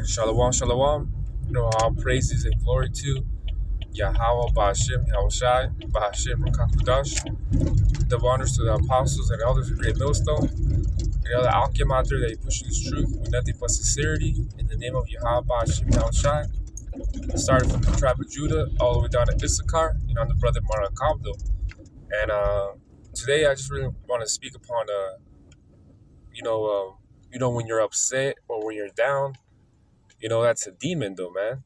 Shalom, shalom. All praises and glory to Yahweh, Ba'ashem, Yahushai, Ba'ashem, Rakakudash. Double honors to the apostles and elders of Great Millstone, and the other Alchem out there that pushing this truth with nothing but sincerity. In the name of Yahweh, Ba'ashem, Yahushai. Started from the tribe of Judah all the way down to Issachar, and I'm the brother Marakabdo. And today I just really want to speak upon, when you're upset or when you're down, that's a demon though, man.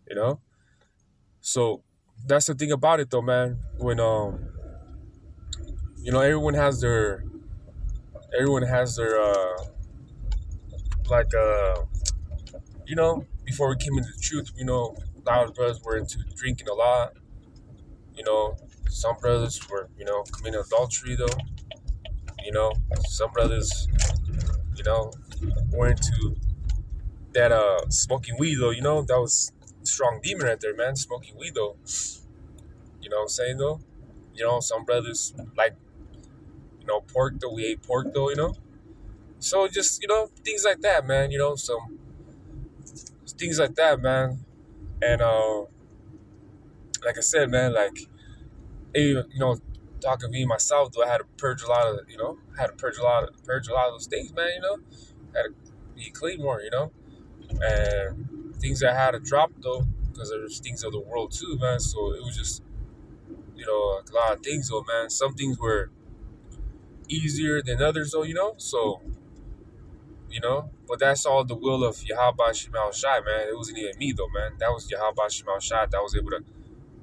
You know? So that's the thing about it though, man. When everyone has their like before we came into the truth, a lot of brothers were into drinking a lot. Some brothers were, committing adultery though. Some brothers, were into that smoking weed though, that was a strong demon right there, man. Smoking weed though. You know what I'm saying though? Some brothers like, pork though. We ate pork though. So just, things like that, man. Some things like that, man. And like I said, man, like, talking to me myself, though, I had to purge a lot of, purge a lot of those things, man. Had to be clean more, and things I had to drop though, because there's things of the world too, man. So it was just, a lot of things though, man. Some things were easier than others though, so. But that's all the will of Yahweh Shemal Shai, man. It wasn't even me, though, man. That was Yahweh Shemal Shai that was able to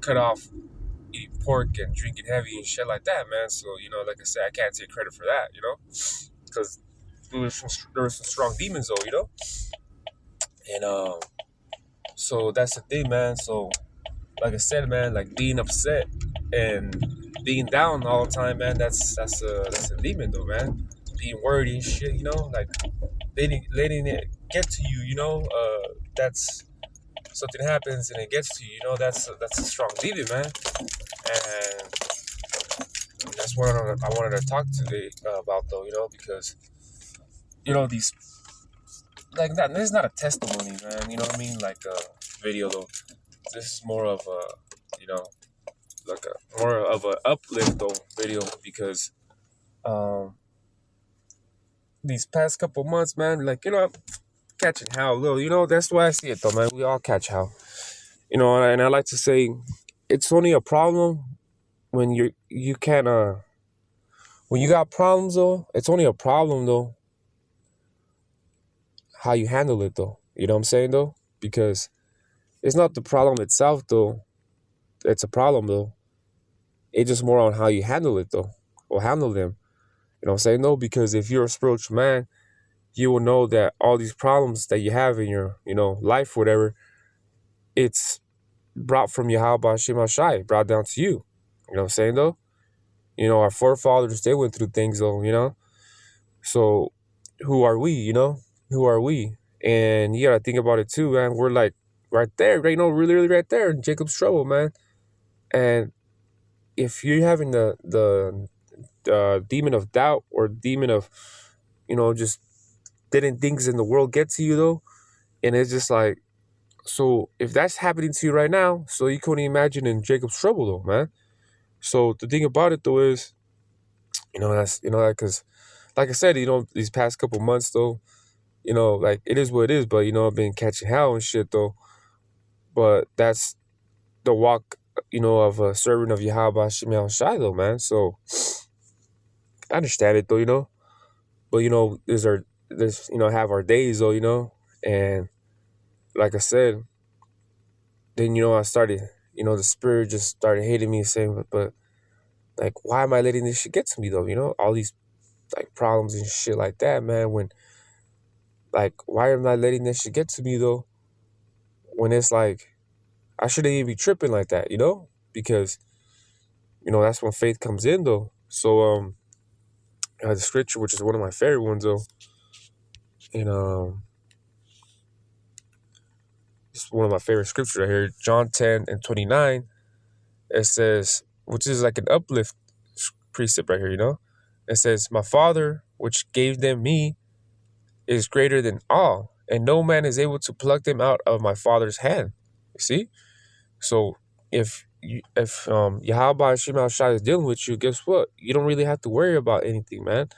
cut off eating pork and drinking heavy and shit like that, man. So, like I said, I can't take credit for that, because there were some strong demons, though, And so that's the thing, man. So, like I said, man, like being upset and being down all the time, man, that's a demon, though, man. Being worried and shit, like letting it get to you, that's something happens and it gets to you, that's a strong demon, man. And that's what I wanted to talk today about, though, because these, like, that, this is not a testimony, man. You know what I mean? Like a video, though. This is more of a, like a more of a uplift, though, video, because these past couple months, man, like, catching hell, little, that's why I see it, though, man. We all catch hell, and I like to say it's only a problem when you can't, when you got problems, though, it's only a problem, though, how you handle it, though. You know what I'm saying, though? Because it's not the problem itself, though. It's a problem, though. It's just more on how you handle it, though, or handle them. You know what I'm saying, though? Because if you're a spiritual man, you will know that all these problems that you have in your, life, whatever, it's brought from Yahweh Shema Shai, brought down to you. You know what I'm saying, though? Our forefathers, they went through things, though, So who are we, Who are we? And you got to think about it, too, man. We're like right there, right, really, really right there in Jacob's trouble, man. And if you're having the demon of doubt or demon of, just didn't things in the world get to you, though, and it's just like, so if that's happening to you right now, so you couldn't imagine in Jacob's trouble, though, man. So the thing about it, though, is, that's, that, because, like I said, these past couple months, though, like, it is what it is, but, I've been catching hell and shit, though. But that's the walk, of a servant of Yahweh Shemel Shai, though, man. So I understand it, though, but, there's, have our days, though, and like I said, then, I started, the spirit just started hating me, saying, but like, why am I letting this shit get to me, though, all these, like, problems and shit like that, man, when, like, why am I letting this shit get to me, though, when it's like, I shouldn't even be tripping like that, because, that's when faith comes in, though. So, the scripture, which is one of my favorite ones, though, and, it's one of my favorite scriptures right here, John 10:29, it says, which is like an uplift precept right here, it says, my Father, which gave them me, is greater than all, and no man is able to pluck them out of my Father's hand. You see? So if Yahweh Hashem Al Shai is dealing with you, guess what? You don't really have to worry about anything, man.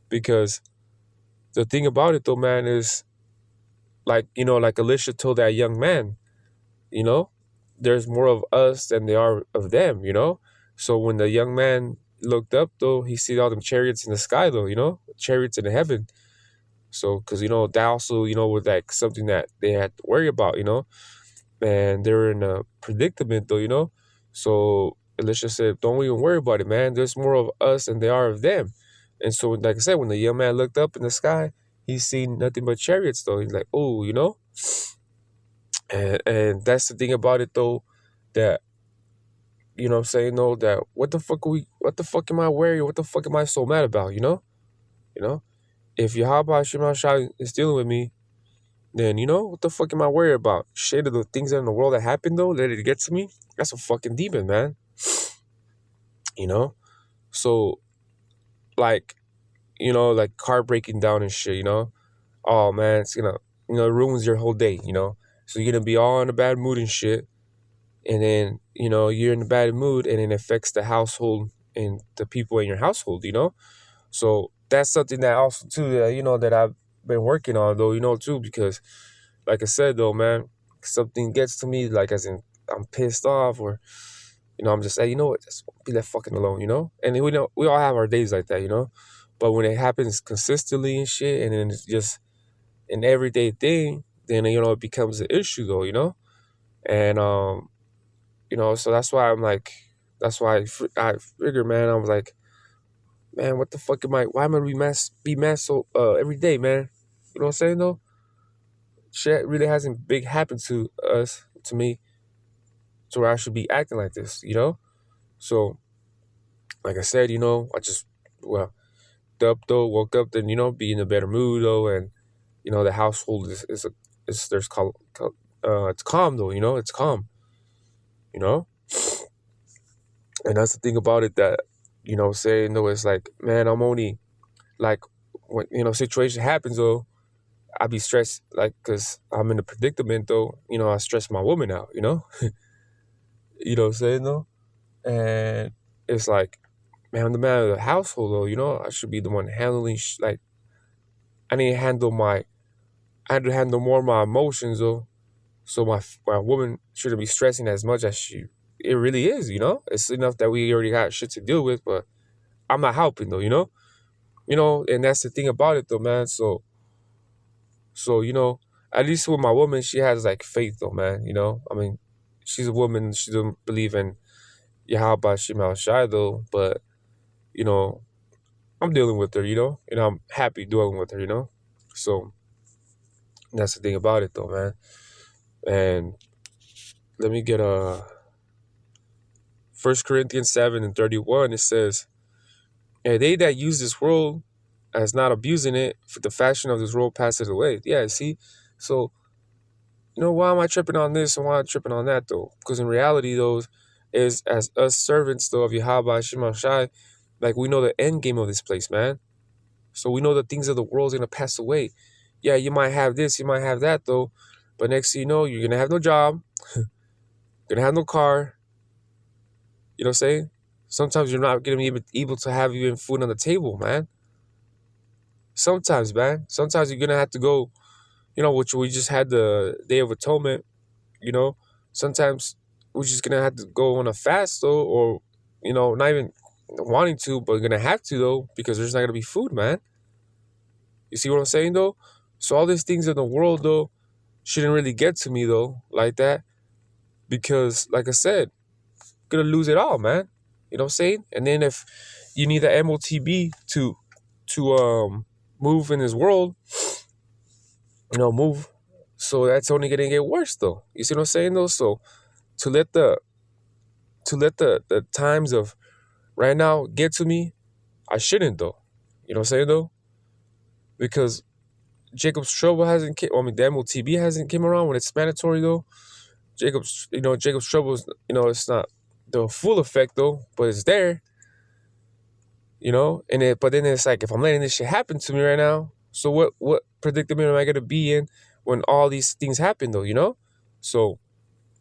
Because the thing about it though, man, is like, like Elisha told that young man, you know, there's more of us than there are of them, So when the young man looked up though, he see all them chariots in the sky though, chariots in heaven. So, because that also, was like something that they had to worry about, and they're in a predicament though, So Elisha said, "Don't even worry about it, man. There's more of us than there are of them." And so, like I said, when the young man looked up in the sky, he seen nothing but chariots though. He's like, "Oh, And that's the thing about it though, that what I'm saying though, that what the fuck am I worried? What the fuck am I so mad about? You know? If Yahweh Shema Shai is dealing with me, then what the fuck am I worried about? Shit of the things in the world that happen though, that it gets to me, that's a fucking demon, man. So like, like car breaking down and shit, oh man, it's gonna, ruins your whole day, So you're gonna be all in a bad mood and shit. And then, you're in a bad mood and it affects the household and the people in your household, So that's something that also too, that, that I've been working on though, too, because like I said though, man, something gets to me, like as in I'm pissed off, or, I'm just saying, what, just be that fucking alone, And we all have our days like that, But when it happens consistently and shit, and then it's just an everyday thing, then, it becomes an issue though, And, so that's why I figure, man, I was like, man, what the fuck why am I be mad so every day, man? You know what I'm saying though? Shit really hasn't big happened to me, to where I should be acting like this, So, like I said, I just, woke up, then, be in a better mood though, and, the household it's calm though, it's calm, And that's the thing about it, that, saying though, it's like, man, I'm only like, when, situation happens though, I be stressed, like, because I'm in a predicament though, I stress my woman out, You know what I'm saying though? And it's like, man, I'm the man of the household though, I should be the one handling, like, I need to handle more of my emotions though. So my woman shouldn't be stressing as much as it really is, It's enough that we already got shit to deal with, but I'm not helping though, And that's the thing about it though, man. So, at least with my woman, she has like faith though, man, I mean, she's a woman, she doesn't believe in Yahweh Shema Shai though, but, I'm dealing with her, and I'm happy dealing with her, So that's the thing about it though, man. And let me get 1 Corinthians 7:31. It says, "And they that use this world as not abusing it, for the fashion of this world passes away." Yeah, see? So, why am I tripping on this and why am I tripping on that though? Because in reality, those is as us servants though of Yahweh Shema Shai, like we know the end game of this place, man. So we know the things of the world is gonna pass away. Yeah, you might have this, you might have that though, but next thing you know, you're gonna have no job, you're gonna have no car. You know what I'm saying? Sometimes you're not gonna be able to have even food on the table, man. Sometimes, man. Sometimes you're gonna have to go, which we just had the Day of Atonement, Sometimes we're just gonna have to go on a fast though, or, not even wanting to, but gonna have to though, because there's not gonna be food, man. You see what I'm saying though? So all these things in the world though shouldn't really get to me though, like that. Because like I said, gonna lose it all, man. You know what I'm saying? And then if you need the MOTB to move in this world, move. So that's only gonna get worse though. You see what I'm saying though? So to let the times of right now get to me, I shouldn't though. You know what I'm saying though? Because Jacob's trouble hasn't came, I mean the MOTB hasn't came around when it's mandatory though. Jacob's trouble is, it's not the full effect though, but it's there. But then it's like, if I'm letting this shit happen to me right now, So what predicament am I gonna be in when all these things happen though, you know? So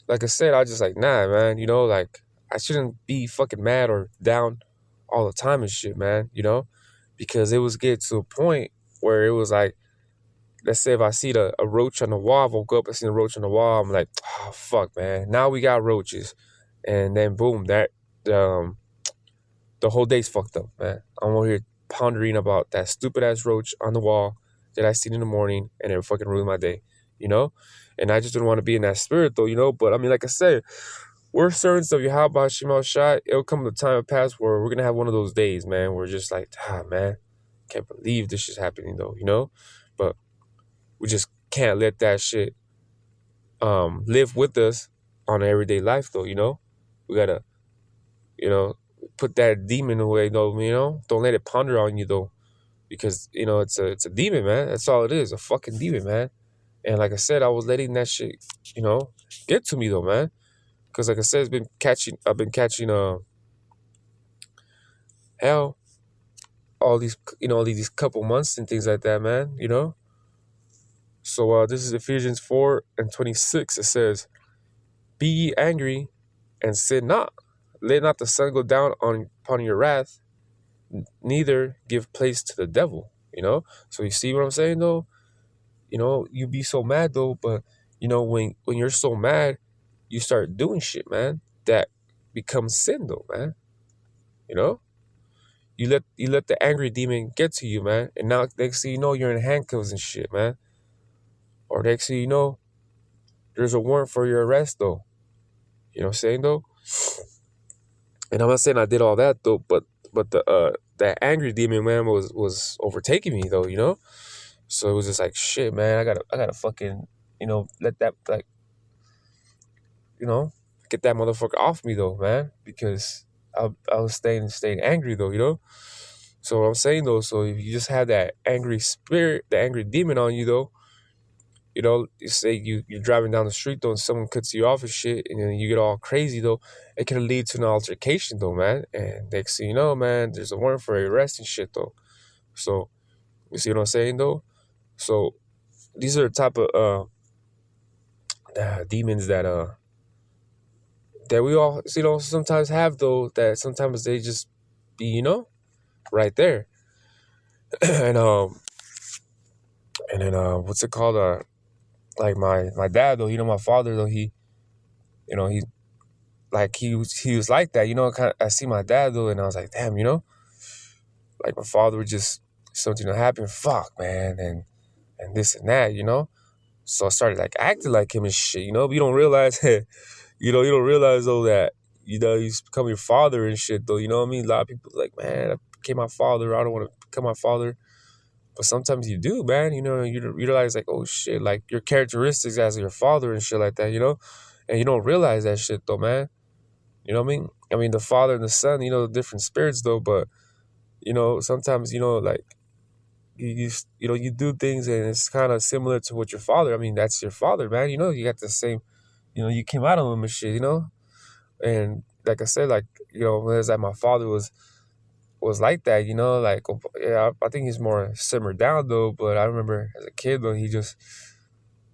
like I said, I was just like, nah, man, you know, like I shouldn't be fucking mad or down all the time and shit, man, you know? Because it was getting to a point where it was like, let's say if I see a roach on the wall, I woke up and seen a roach on the wall, I'm like, oh fuck, man, now we got roaches. And then boom, um the whole day's fucked up, man. I'm over here pondering about that stupid ass roach on the wall that I seen in the morning, and it fucking ruined my day, you know? And I just didn't want to be in that spirit though, you know? But I mean, like I said, we're certain stuff. You how about Shemal Shot? It'll come the time of past where we're gonna have one of those days, man. We're just like, man, can't believe this is happening though, you know? But we just can't let that shit live with us on everyday life though, you know? We gotta, you know, put that demon away though, you know? Don't let it ponder on you though. Because, you know, it's a demon, man. That's all it is, a fucking demon, man. And like I said, I was letting that shit, you know, get to me though, man. Because like I said, I've been catching hell all these, you know, these couple months and things like that, man, you know. So this is Ephesians 4:26. It says, "Be ye angry and sin not. Let not the sun go down upon your wrath, neither give place to the devil." You know. So you see what I'm saying though. You know, you be so mad though, but you know when you're so mad, you start doing shit, man. That becomes sin though, man. You know. You let the angry demon get to you, man. And now next thing you know, you're in handcuffs and shit, man. Or next thing you know, there's a warrant for your arrest though. You know what I'm saying though? And I'm not saying I did all that though, but the that angry demon, man, was overtaking me though, you know? So it was just like shit, man, I gotta fucking, you know, let that like, you know, get that motherfucker off me though, man. Because I was staying angry though, you know? So what I'm saying though, so if you just have that angry spirit, the angry demon on you though, you know, you say you're driving down the street though and someone cuts you off and shit and then you get all crazy though, it can lead to an altercation though, man. And next thing you know, man, there's a warrant for arrest and shit though. So you see what I'm saying though? So these are the type of demons that we all, you know, sometimes have though, that sometimes they just be, you know, right there. and then what's it called? Like my dad though, you know, my father though, he, you know, he was like that, you know. Kind of, I see my dad though, and I was like, damn, you know, like my father would just something to happen, fuck, man, and this and that, you know. So I started like acting like him and shit, you know. But you don't realize, you know, you don't realize though that, you know, he's become your father and shit though, you know what I mean? A lot of people like, man, I became my father, I don't want to become my father. But sometimes you do, man. You know, you realize like, oh shit, like your characteristics as your father and shit like that, you know. And you don't realize that shit though, man. You know what I mean? I mean, the father and the son, you know, different spirits though, but you know, sometimes, you know, like you know, you do things and it's kind of similar to what your father. I mean, that's your father, man. You know, you got the same, you know, you came out of him and shit, you know. And like I said, like, you know, it's like my father was like that, you know, like, yeah, I think he's more simmered down though. But I remember as a kid though, he just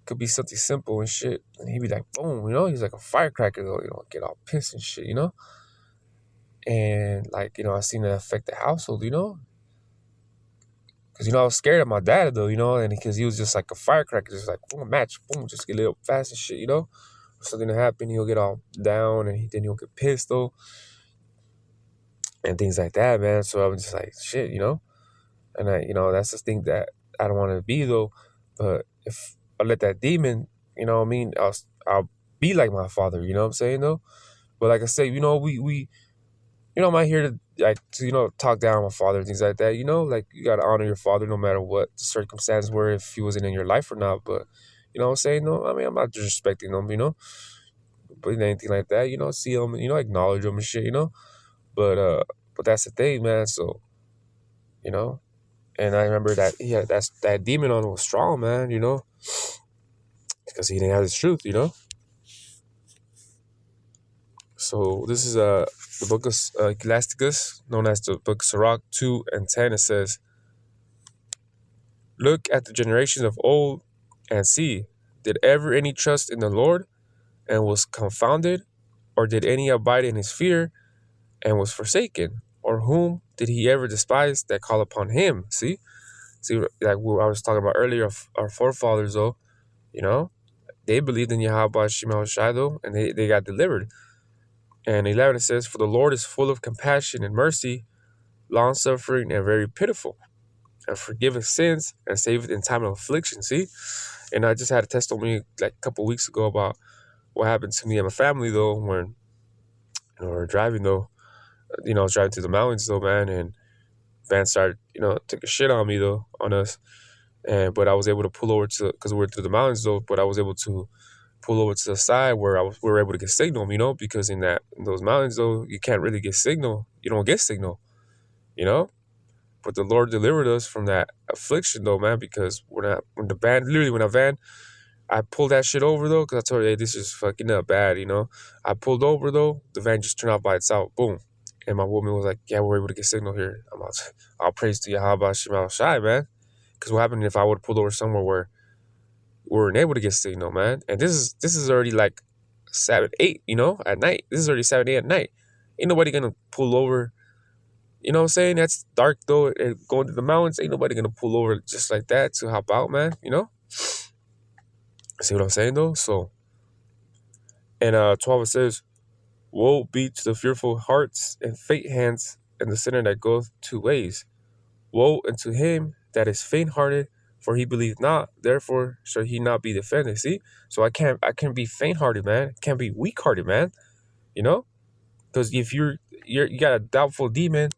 could be something simple and shit, and he'd be like, boom, you know, he's like a firecracker though, you know, get all pissed and shit, you know. And like, you know, I seen it affect the household, you know, because you know I was scared of my dad though, you know, and because he was just like a firecracker, just like boom, match, boom, just get lit up fast and shit, you know. Something to happen, he'll get all down, and then he'll get pissed though, and things like that, man. So I was just like, shit, you know, and I, you know, that's the thing that I don't want to be though. But if I let that demon, you know what I mean, I'll be like my father, you know what I'm saying though. But like I said, you know, we you know, I'm not here to like to, you know, talk down on my father and things like that. You know, like you gotta honor your father no matter what the circumstances were, if he wasn't in your life or not. But you know what I'm saying? No, I mean I'm not disrespecting him, you know, but anything like that, you know, see him, you know, acknowledge him and shit, you know. But that's the thing, man. So, you know, and I remember that that demon on him was strong, man, you know, because he didn't have his truth, you know. So this is the book of Ecclesiasticus, known as the book of Sirach 2:10. It says, Look at the generations of old and see, did ever any trust in the Lord and was confounded? Or did any abide in his fear and was forsaken? Or whom did he ever despise that call upon him? See, like what I was talking about earlier, our forefathers, though, you know, they believed in Yahweh Shema Shai, and they got delivered. And 11 it says, for the Lord is full of compassion and mercy, long suffering, and very pitiful, and forgiveth sins and saveth in time of affliction. See? And I just had a testimony like a couple weeks ago about what happened to me and my family, though, when we were driving, though. I was driving through the mountains, though, man, and van started, took a shit on me, though, on us. But I was able to pull over because we were through the mountains, though, but I was able to pull over to the side where we were able to get signal, because in those mountains, though, you can't really get signal. You don't get signal, But the Lord delivered us from that affliction, though, man, because when that van, I pulled that shit over, though, because I told her, hey, this is fucking up bad, I pulled over, though, the van just turned off by itself, boom. And my woman was like, yeah, we're able to get signal here. I'll praise to Yahweh Shema Shai, man. Because what happened if I would have pulled over somewhere where we weren't able to get signal, man? And this is already like 7, 8, at night. This is already 7, 8 at night. Ain't nobody gonna pull over. You know what I'm saying? That's dark, though. And going to the mountains, ain't nobody gonna pull over just like that to hop out, man. See what I'm saying, though? So, and 12 it says, woe be to the fearful hearts and faint hands and the sinner that goeth 2 ways. Woe unto him that is faint-hearted, for he believed not, therefore shall he not be defended. See? So I can't be faint-hearted, man. Can't be weak-hearted, man. Because if you got a doubtful demon,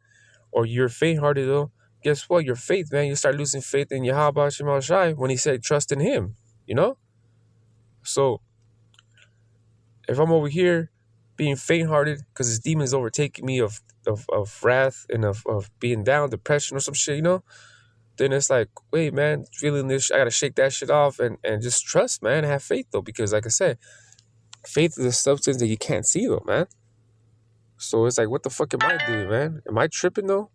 or you're faint-hearted, though, guess what? Your faith, man, you start losing faith in Yahweh Shema Shai when he said trust in him, So if I'm over here being faint-hearted because this demon is overtaking me of wrath and of being down, depression or some shit, then it's like, wait, man, feeling this, I got to shake that shit off and just trust, man, have faith, though, because like I said, faith is a substance that you can't see, though, man. So it's like, what the fuck am I doing, man? Am I tripping, though?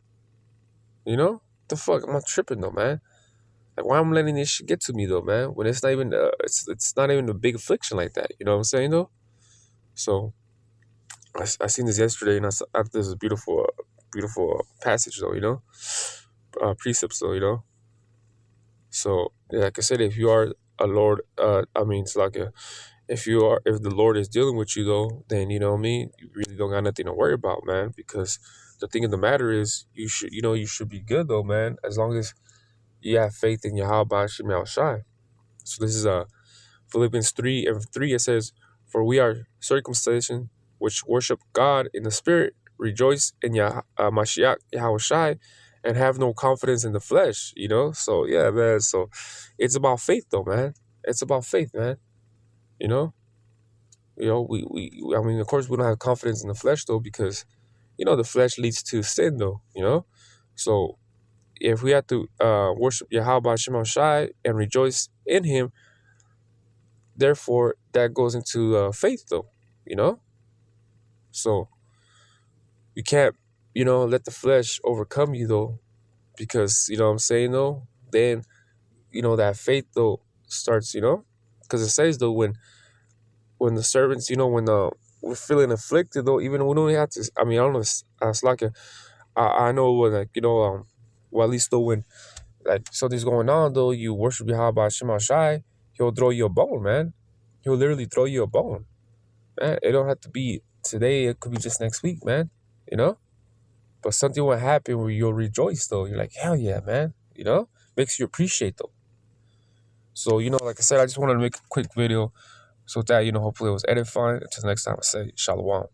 The fuck am I tripping, though, man? Like, why am I letting this shit get to me, though, man? When it's not even it's not even a big affliction like that. You know what I'm saying, though? So I seen this yesterday, and I thought this is a beautiful passage, though, precepts, though, So yeah, like I said, if you are a Lord, it's like if the Lord is dealing with you, though, then you really don't got nothing to worry about, man. Because the thing of the matter is, you should be good, though, man, as long as you have faith in Yahweh Shema Shai. So this is Philippians 3:3. It says, "For we are circumcision, which worship God in the Spirit, rejoice in Mashiach Yahweh Shai, and have no confidence in the flesh." So yeah, man. So it's about faith, though, man. It's about faith, man. Of course, we don't have confidence in the flesh, though, because the flesh leads to sin, though. So if we have to worship Yahweh Shema Shai and rejoice in Him, therefore that goes into faith, though. So you can't let the flesh overcome you, though, because what I'm saying, though, then that faith, though, starts, because it says, though, when the servants, when we're feeling afflicted, though, even we don't have to, I don't know, it's like I know when, like, well, at least, though, when like something's going on, though, you worship Yahweh Shema Shai, He'll throw you a bone, man. He'll literally throw you a bone, man. It don't have to be today, it could be just next week, man. But something will happen where you'll rejoice, though. You're like, hell yeah, man. Makes you appreciate, though. So, like I said, I just wanted to make a quick video so that, hopefully it was edifying. Until next time, I say, Shalom.